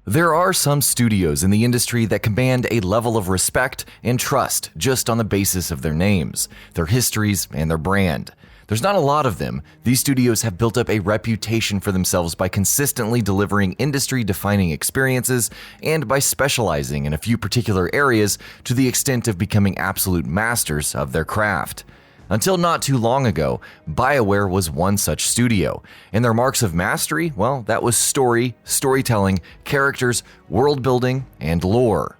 There are some studios in the industry that command a level of respect and trust just on the basis of their names, their histories, and their brand. There's not a lot of them. These studios have built up a reputation for themselves by consistently delivering industry-defining experiences and by specializing in a few particular areas to the extent of becoming absolute masters of their craft. Until not too long ago, BioWare was one such studio, and their marks of mastery, well, that was storytelling, characters, world building, and lore.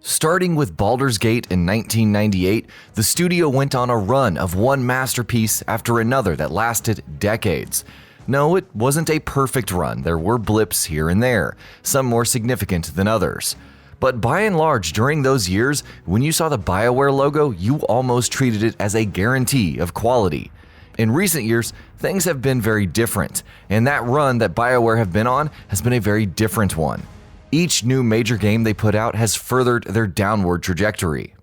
Starting with Baldur's Gate in 1998, the studio went on a run of one masterpiece after another that lasted decades. No, it wasn't a perfect run. There were blips here and there, some more significant than others. But by and large, during those years, when you saw the BioWare logo, you almost treated it as a guarantee of quality. In recent years, things have been very different, and that run that BioWare have been on has been a very different one. Each new major game they put out has furthered their downward trajectory.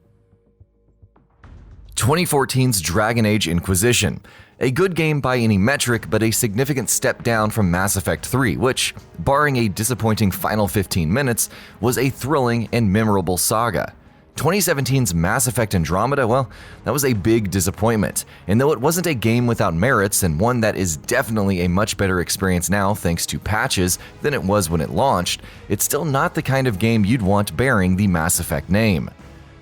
2014's Dragon Age Inquisition. A good game by any metric, but a significant step down from Mass Effect 3, which, barring a disappointing final 15 minutes, was a thrilling and memorable saga. 2017's Mass Effect Andromeda, well, that was a big disappointment, and though it wasn't a game without merits and one that is definitely a much better experience now thanks to patches than it was when it launched, it's still not the kind of game you'd want bearing the Mass Effect name.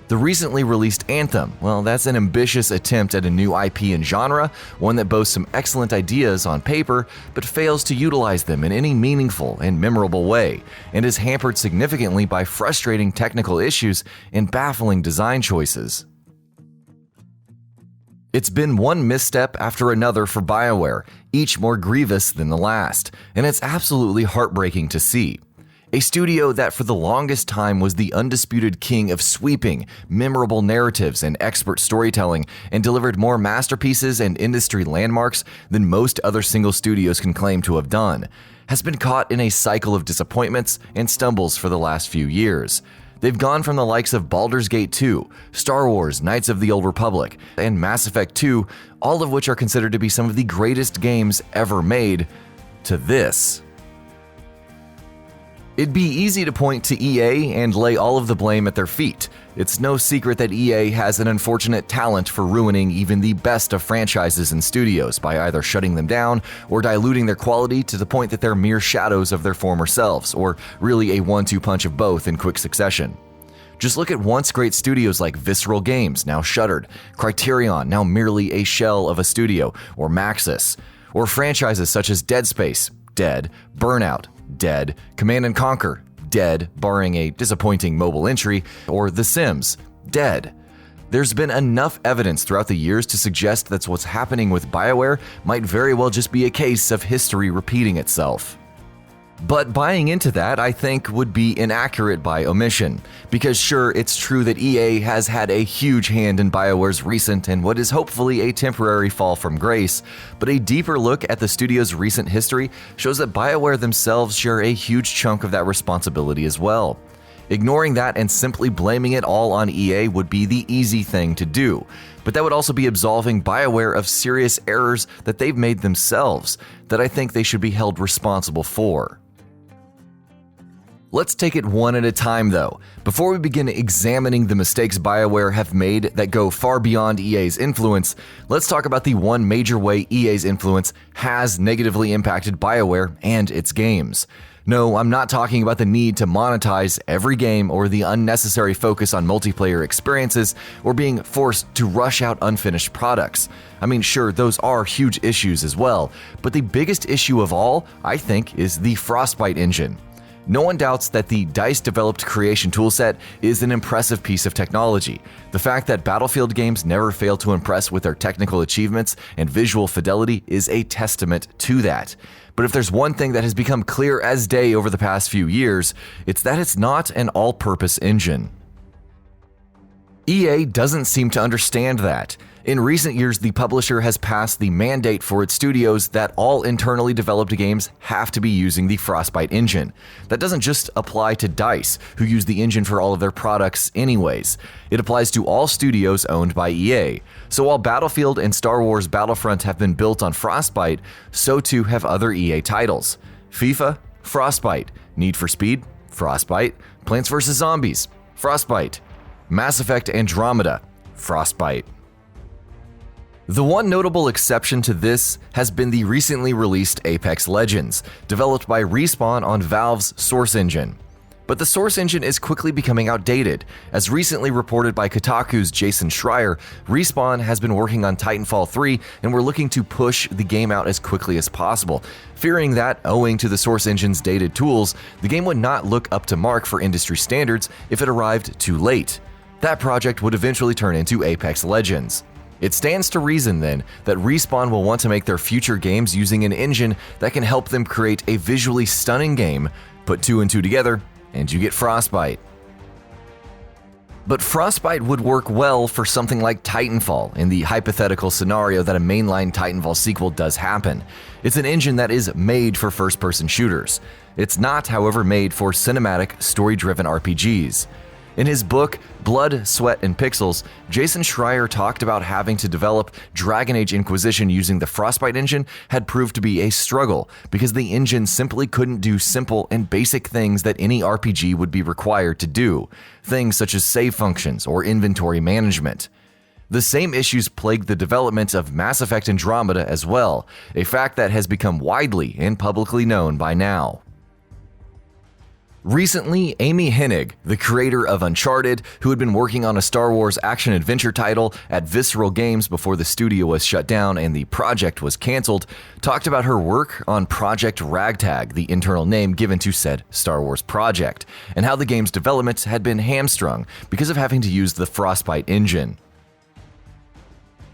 The recently released Anthem, well, that's an ambitious attempt at a new IP and genre, one that boasts some excellent ideas on paper, but fails to utilize them in any meaningful and memorable way, and is hampered significantly by frustrating technical issues and baffling design choices. It's been one misstep after another for BioWare, each more grievous than the last, and it's absolutely heartbreaking to see. A studio that for the longest time was the undisputed king of sweeping, memorable narratives and expert storytelling, and delivered more masterpieces and industry landmarks than most other single studios can claim to have done, has been caught in a cycle of disappointments and stumbles for the last few years. They've gone from the likes of Baldur's Gate 2, Star Wars, Knights of the Old Republic, and Mass Effect 2, all of which are considered to be some of the greatest games ever made, to this. It'd be easy to point to EA and lay all of the blame at their feet. It's no secret that EA has an unfortunate talent for ruining even the best of franchises and studios by either shutting them down or diluting their quality to the point that they're mere shadows of their former selves, or really a 1-2 punch of both in quick succession. Just look at once great studios like Visceral Games, now shuttered, Criterion, now merely a shell of a studio, or Maxis, or franchises such as Dead Space, dead, Burnout, dead, Command & Conquer, dead, barring a disappointing mobile entry, or The Sims, dead. There's been enough evidence throughout the years to suggest that what's happening with BioWare might very well just be a case of history repeating itself. But buying into that, I think, would be inaccurate by omission, because sure, it's true that EA has had a huge hand in BioWare's recent and what is hopefully a temporary fall from grace, but a deeper look at the studio's recent history shows that BioWare themselves share a huge chunk of that responsibility as well. Ignoring that and simply blaming it all on EA would be the easy thing to do, but that would also be absolving BioWare of serious errors that they've made themselves that I think they should be held responsible for. Let's take it one at a time though. Before we begin examining the mistakes BioWare have made that go far beyond EA's influence, let's talk about the one major way EA's influence has negatively impacted BioWare and its games. No, I'm not talking about the need to monetize every game or the unnecessary focus on multiplayer experiences or being forced to rush out unfinished products. I mean, sure, those are huge issues as well, but the biggest issue of all, I think, is the Frostbite Engine. No one doubts that the DICE-developed creation toolset is an impressive piece of technology. The fact that Battlefield games never fail to impress with their technical achievements and visual fidelity is a testament to that. But if there's one thing that has become clear as day over the past few years, it's that it's not an all-purpose engine. EA doesn't seem to understand that. In recent years, the publisher has passed the mandate for its studios that all internally developed games have to be using the Frostbite engine. That doesn't just apply to DICE, who use the engine for all of their products anyways. It applies to all studios owned by EA. So while Battlefield and Star Wars Battlefront have been built on Frostbite, so too have other EA titles. FIFA, Frostbite, Need for Speed, Frostbite, Plants vs. Zombies, Frostbite, Mass Effect Andromeda, Frostbite. The one notable exception to this has been the recently released Apex Legends, developed by Respawn on Valve's Source Engine. But the Source Engine is quickly becoming outdated. As recently reported by Kotaku's Jason Schreier, Respawn has been working on Titanfall 3 and were looking to push the game out as quickly as possible, fearing that, owing to the Source Engine's dated tools, the game would not look up to mark for industry standards if it arrived too late. That project would eventually turn into Apex Legends. It stands to reason, then, that Respawn will want to make their future games using an engine that can help them create a visually stunning game. Put 2 and 2 together, and you get Frostbite. But Frostbite would work well for something like Titanfall in the hypothetical scenario that a mainline Titanfall sequel does happen. It's an engine that is made for first-person shooters. It's not, however, made for cinematic, story-driven RPGs. In his book, Blood, Sweat, and Pixels, Jason Schreier talked about having to develop Dragon Age Inquisition using the Frostbite engine had proved to be a struggle because the engine simply couldn't do simple and basic things that any RPG would be required to do, things such as save functions or inventory management. The same issues plagued the development of Mass Effect Andromeda as well, a fact that has become widely and publicly known by now. Recently, Amy Hennig, the creator of Uncharted, who had been working on a Star Wars action-adventure title at Visceral Games before the studio was shut down and the project was canceled, talked about her work on Project Ragtag, the internal name given to said Star Wars project, and how the game's development had been hamstrung because of having to use the Frostbite engine.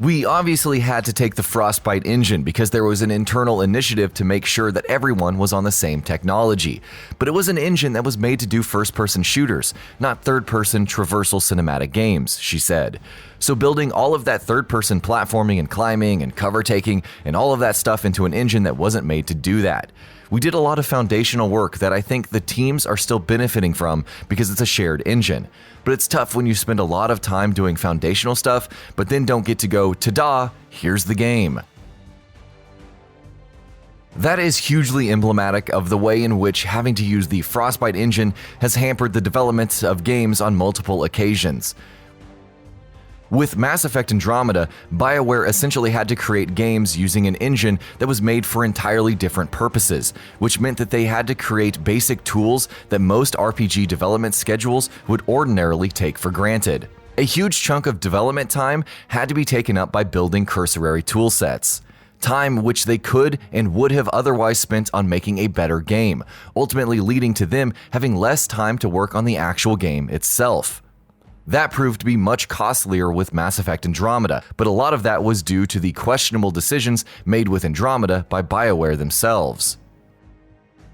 We obviously had to take the Frostbite engine because there was an internal initiative to make sure that everyone was on the same technology. But it was an engine that was made to do first-person shooters, not third-person traversal cinematic games, she said. So building all of that third-person platforming and climbing and cover taking and all of that stuff into an engine that wasn't made to do that. We did a lot of foundational work that I think the teams are still benefiting from because it's a shared engine. But it's tough when you spend a lot of time doing foundational stuff, but then don't get to go, ta-da, here's the game. That is hugely emblematic of the way in which having to use the Frostbite engine has hampered the development of games on multiple occasions. With Mass Effect Andromeda, BioWare essentially had to create games using an engine that was made for entirely different purposes, which meant that they had to create basic tools that most RPG development schedules would ordinarily take for granted. A huge chunk of development time had to be taken up by building cursory toolsets. Time which they could and would have otherwise spent on making a better game, ultimately leading to them having less time to work on the actual game itself. That proved to be much costlier with Mass Effect Andromeda, but a lot of that was due to the questionable decisions made with Andromeda by BioWare themselves.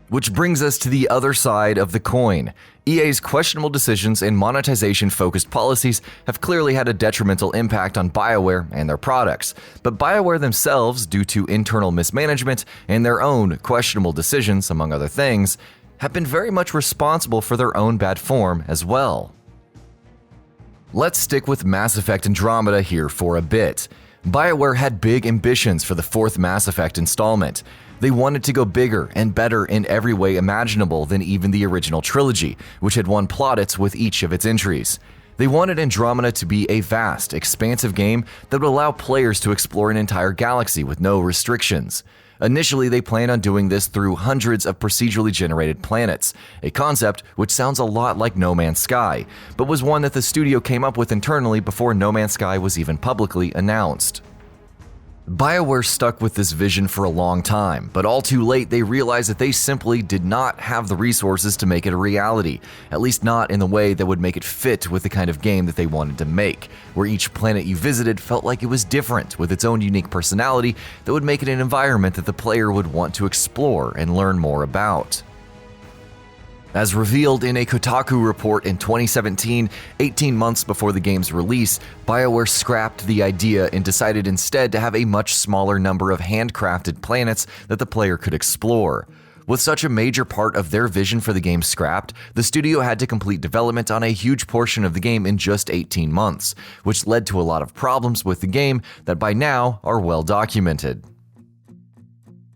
Which brings us to the other side of the coin. EA's questionable decisions and monetization-focused policies have clearly had a detrimental impact on BioWare and their products, but BioWare themselves, due to internal mismanagement and their own questionable decisions, among other things, have been very much responsible for their own bad form as well. Let's stick with Mass Effect Andromeda here for a bit. BioWare had big ambitions for the fourth Mass Effect installment. They wanted to go bigger and better in every way imaginable than even the original trilogy, which had won plaudits with each of its entries. They wanted Andromeda to be a vast, expansive game that would allow players to explore an entire galaxy with no restrictions. Initially, they planned on doing this through hundreds of procedurally generated planets, a concept which sounds a lot like No Man's Sky, but was one that the studio came up with internally before No Man's Sky was even publicly announced. BioWare stuck with this vision for a long time, but all too late they realized that they simply did not have the resources to make it a reality, at least not in the way that would make it fit with the kind of game that they wanted to make, where each planet you visited felt like it was different with its own unique personality that would make it an environment that the player would want to explore and learn more about. As revealed in a Kotaku report in 2017, 18 months before the game's release, BioWare scrapped the idea and decided instead to have a much smaller number of handcrafted planets that the player could explore. With such a major part of their vision for the game scrapped, the studio had to complete development on a huge portion of the game in just 18 months, which led to a lot of problems with the game that by now are well documented.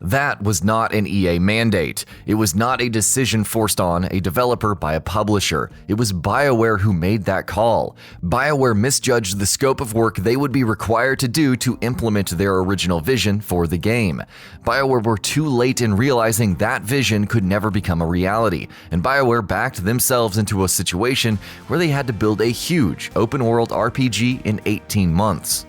That was not an EA mandate. It was not a decision forced on a developer by a publisher. It was BioWare who made that call. BioWare misjudged the scope of work they would be required to do to implement their original vision for the game. BioWare were too late in realizing that vision could never become a reality, and BioWare backed themselves into a situation where they had to build a huge open-world RPG in 18 months.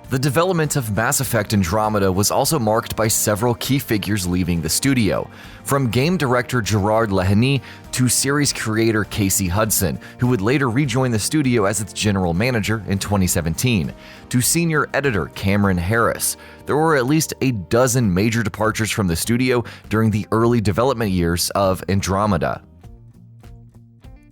The development of Mass Effect Andromeda was also marked by several key figures leaving the studio, from game director Gerard Hennig to series creator Casey Hudson, who would later rejoin the studio as its general manager in 2017, to senior editor Cameron Harris. There were at least a dozen major departures from the studio during the early development years of Andromeda.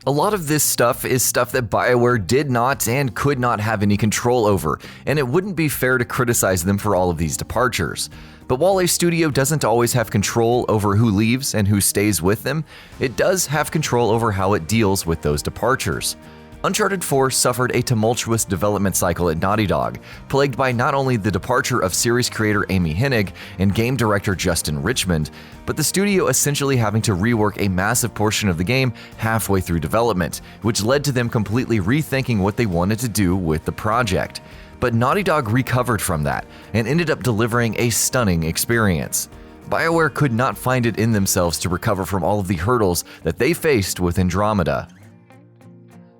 A lot of this stuff is stuff that BioWare did not and could not have any control over, and it wouldn't be fair to criticize them for all of these departures. But while a studio doesn't always have control over who leaves and who stays with them, it does have control over how it deals with those departures. Uncharted 4 suffered a tumultuous development cycle at Naughty Dog, plagued by not only the departure of series creator Amy Hennig and game director Justin Richmond, but the studio essentially having to rework a massive portion of the game halfway through development, which led to them completely rethinking what they wanted to do with the project. But Naughty Dog recovered from that and ended up delivering a stunning experience. BioWare could not find it in themselves to recover from all of the hurdles that they faced with Andromeda.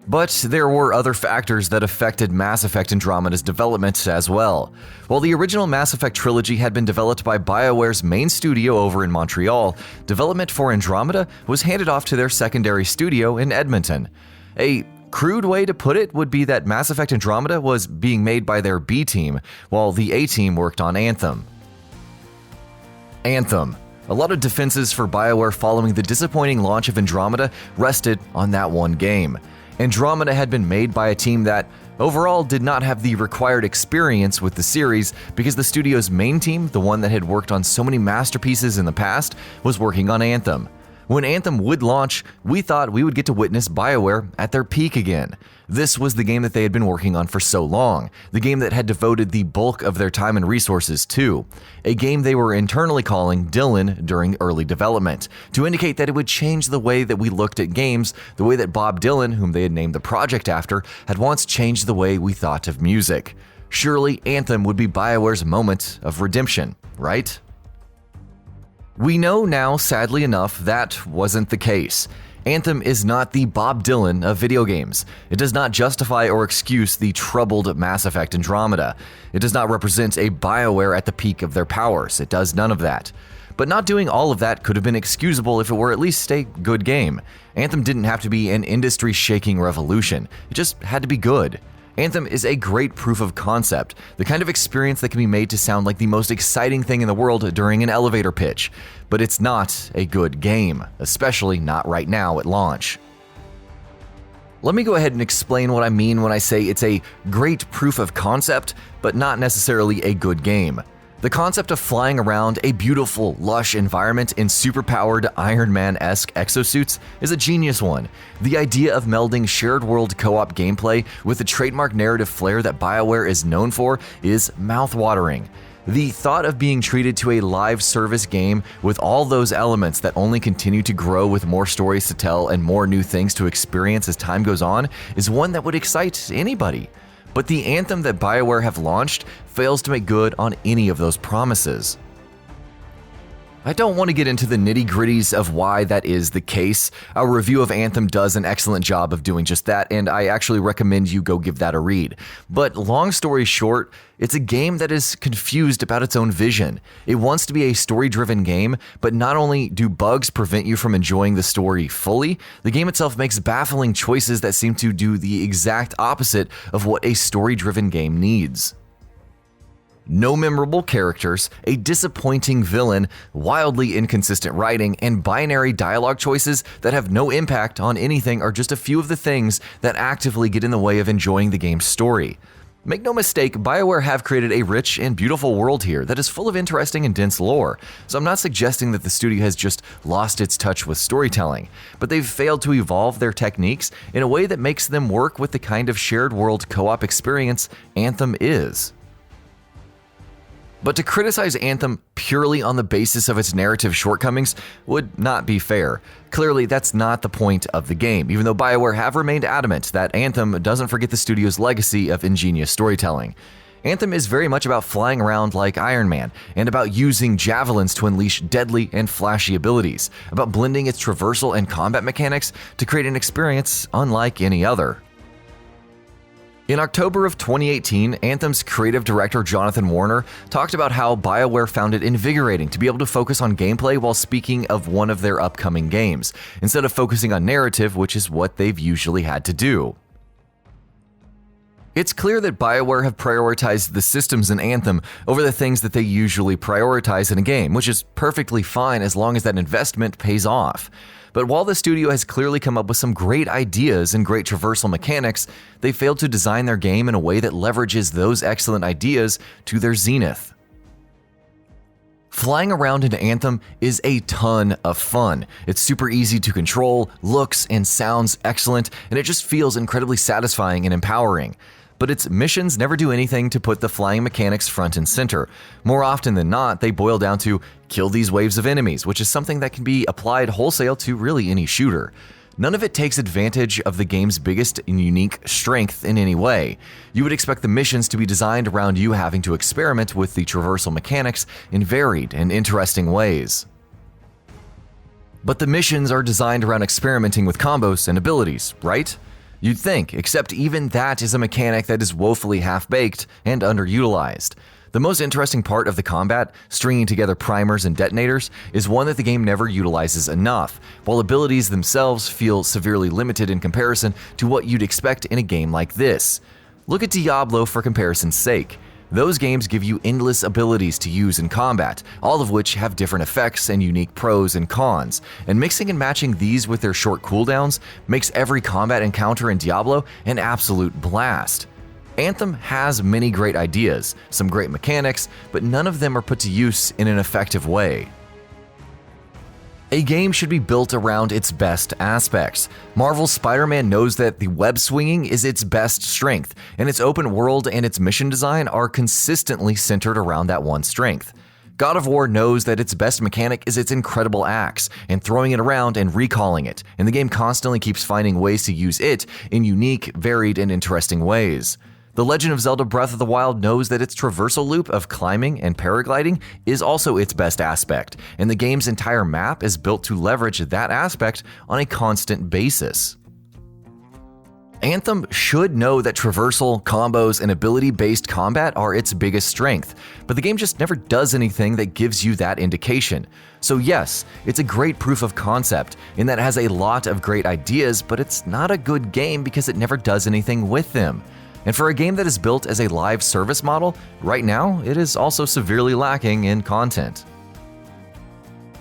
But there were other factors that affected Mass Effect Andromeda's development as well. While the original Mass Effect trilogy had been developed by BioWare's main studio over in Montreal, development for Andromeda was handed off to their secondary studio in Edmonton. A crude way to put it would be that Mass Effect Andromeda was being made by their B team, while the A team worked on Anthem. Anthem. A lot of defenses for BioWare following the disappointing launch of Andromeda rested on that one game. Andromeda had been made by a team that, overall, did not have the required experience with the series because the studio's main team, the one that had worked on so many masterpieces in the past, was working on Anthem. When Anthem would launch, we thought we would get to witness BioWare at their peak again. This was the game that they had been working on for so long, the game that had devoted the bulk of their time and resources to, a game they were internally calling Dylan during early development, to indicate that it would change the way that we looked at games, the way that Bob Dylan, whom they had named the project after, had once changed the way we thought of music. Surely Anthem would be BioWare's moment of redemption, right? We know now, sadly enough, that wasn't the case. Anthem is not the Bob Dylan of video games. It does not justify or excuse the troubled Mass Effect Andromeda. It does not represent a BioWare at the peak of their powers. It does none of that. But not doing all of that could have been excusable if it were at least a good game. Anthem didn't have to be an industry-shaking revolution. It just had to be good. Anthem is a great proof of concept, the kind of experience that can be made to sound like the most exciting thing in the world during an elevator pitch, but it's not a good game, especially not right now at launch. Let me go ahead and explain what I mean when I say it's a great proof of concept, but not necessarily a good game. The concept of flying around a beautiful, lush environment in superpowered Iron Man-esque exosuits is a genius one. The idea of melding shared world co-op gameplay with the trademark narrative flair that BioWare is known for is mouthwatering. The thought of being treated to a live service game with all those elements that only continue to grow with more stories to tell and more new things to experience as time goes on is one that would excite anybody. But the Anthem that BioWare have launched fails to make good on any of those promises. I don't want to get into the nitty-gritties of why that is the case. Our review of Anthem does an excellent job of doing just that, and I actually recommend you go give that a read. But long story short, it's a game that is confused about its own vision. It wants to be a story-driven game, but not only do bugs prevent you from enjoying the story fully, the game itself makes baffling choices that seem to do the exact opposite of what a story-driven game needs. No memorable characters, a disappointing villain, wildly inconsistent writing, and binary dialogue choices that have no impact on anything are just a few of the things that actively get in the way of enjoying the game's story. Make no mistake, BioWare have created a rich and beautiful world here that is full of interesting and dense lore, so I'm not suggesting that the studio has just lost its touch with storytelling, but they've failed to evolve their techniques in a way that makes them work with the kind of shared world co-op experience Anthem is. But to criticize Anthem purely on the basis of its narrative shortcomings would not be fair. Clearly, that's not the point of the game, even though BioWare have remained adamant that Anthem doesn't forget the studio's legacy of ingenious storytelling. Anthem is very much about flying around like Iron Man, and about using javelins to unleash deadly and flashy abilities, about blending its traversal and combat mechanics to create an experience unlike any other. In October of 2018, Anthem's creative director Jonathan Warner talked about how BioWare found it invigorating to be able to focus on gameplay while speaking of one of their upcoming games, instead of focusing on narrative, which is what they've usually had to do. It's clear that BioWare have prioritized the systems in Anthem over the things that they usually prioritize in a game, which is perfectly fine as long as that investment pays off. But while the studio has clearly come up with some great ideas and great traversal mechanics, they failed to design their game in a way that leverages those excellent ideas to their zenith. Flying around in Anthem is a ton of fun. It's super easy to control, looks and sounds excellent, and it just feels incredibly satisfying and empowering. But its missions never do anything to put the flying mechanics front and center. More often than not, they boil down to kill these waves of enemies, which is something that can be applied wholesale to really any shooter. None of it takes advantage of the game's biggest and unique strength in any way. You would expect the missions to be designed around you having to experiment with the traversal mechanics in varied and interesting ways. But the missions are designed around experimenting with combos and abilities, right? You'd think, except even that is a mechanic that is woefully half-baked and underutilized. The most interesting part of the combat, stringing together primers and detonators, is one that the game never utilizes enough, while abilities themselves feel severely limited in comparison to what you'd expect in a game like this. Look at Diablo for comparison's sake. Those games give you endless abilities to use in combat, all of which have different effects and unique pros and cons, and mixing and matching these with their short cooldowns makes every combat encounter in Diablo an absolute blast. Anthem has many great ideas, some great mechanics, but none of them are put to use in an effective way. A game should be built around its best aspects. Marvel's Spider-Man knows that the web swinging is its best strength, and its open world and its mission design are consistently centered around that one strength. God of War knows that its best mechanic is its incredible axe, and throwing it around and recalling it, and the game constantly keeps finding ways to use it in unique, varied, and interesting ways. The Legend of Zelda Breath of the Wild knows that its traversal loop of climbing and paragliding is also its best aspect, and the game's entire map is built to leverage that aspect on a constant basis. Anthem should know that traversal, combos, and ability-based combat are its biggest strength, but the game just never does anything that gives you that indication. So yes, it's a great proof of concept in that it has a lot of great ideas, but it's not a good game because it never does anything with them. And for a game that is built as a live service model, right now it is also severely lacking in content.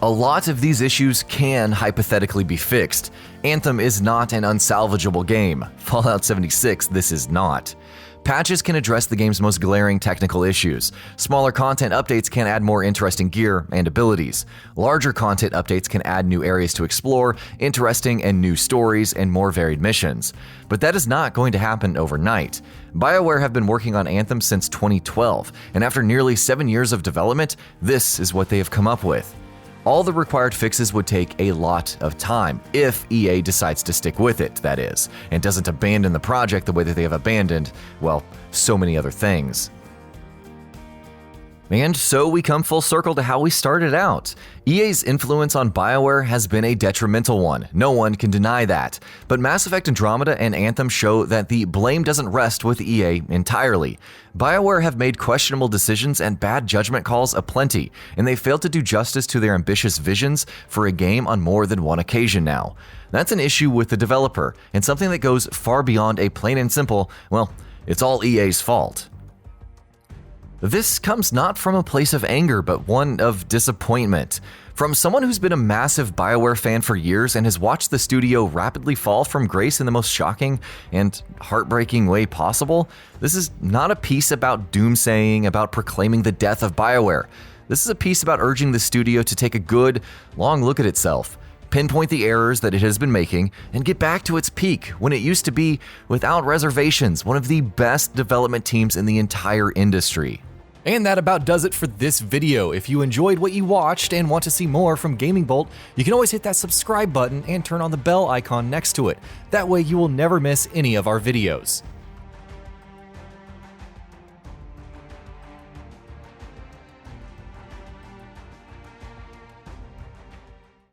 A lot of these issues can hypothetically be fixed. Anthem is not an unsalvageable game. Fallout 76, this is not. Patches can address the game's most glaring technical issues. Smaller content updates can add more interesting gear and abilities. Larger content updates can add new areas to explore, interesting and new stories, and more varied missions. But that is not going to happen overnight. BioWare have been working on Anthem since 2012, and after nearly 7 years of development, this is what they have come up with. All the required fixes would take a lot of time, if EA decides to stick with it, that is, and doesn't abandon the project the way that they have abandoned, well, so many other things. And so we come full circle to how we started out. EA's influence on BioWare has been a detrimental one, no one can deny that. But Mass Effect Andromeda and Anthem show that the blame doesn't rest with EA entirely. BioWare have made questionable decisions and bad judgment calls aplenty, and they failed to do justice to their ambitious visions for a game on more than one occasion now. That's an issue with the developer, and something that goes far beyond a plain and simple, well, it's all EA's fault. This comes not from a place of anger, but one of disappointment. From someone who's been a massive BioWare fan for years and has watched the studio rapidly fall from grace in the most shocking and heartbreaking way possible, this is not a piece about doomsaying, about proclaiming the death of BioWare. This is a piece about urging the studio to take a good, long look at itself, pinpoint the errors that it has been making, and get back to its peak when it used to be, without reservations, one of the best development teams in the entire industry. And that about does it for this video. If you enjoyed what you watched and want to see more from GamingBolt, you can always hit that subscribe button and turn on the bell icon next to it. That way you will never miss any of our videos.